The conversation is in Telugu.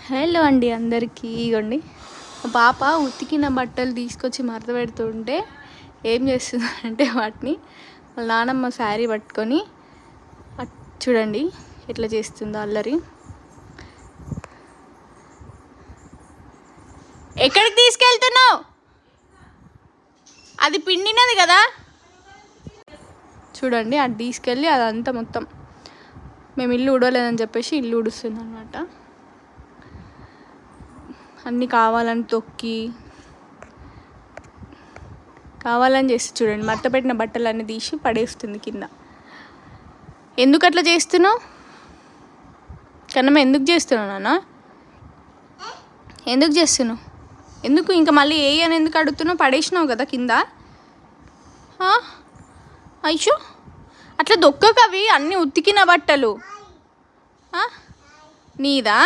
హలో అండి అందరికీ. ఇగోండి మా పాప ఉతికిన బట్టలు తీసుకొచ్చి మడత పెడుతుంటే ఏం చేస్తుందంటే వాటిని వాళ్ళ నానమ్మ శారీ పట్టుకొని చూడండి ఎట్లా చేస్తుందో అల్లరి. ఎక్కడికి తీసుకెళ్తున్నావు? అది పిండినది కదా, చూడండి అది తీసుకెళ్ళి అదంతా మొత్తం మేము ఇల్లు ఉడవలేదని చెప్పేసి ఇల్లు ఉడుస్తుంది అనమాట. అన్నీ కావాలని తొక్కి కావాలని చేసి చూడండి మడత పెట్టిన బట్టలన్నీ తీసి పడేస్తుంది కింద. ఎందుకు అట్లా చేస్తున్నావు కన్నమ్మ? ఎందుకు చేస్తున్నావు నాన్న? ఎందుకు చేస్తున్నావు? ఎందుకు ఇంకా మళ్ళీ ఏ అని ఎందుకు అడుగుతున్నావు? పడేసినావు కదా కింద. అయ్యో అట్లా దొక్కకవి అన్నీ ఉతికిన బట్టలు నీదా.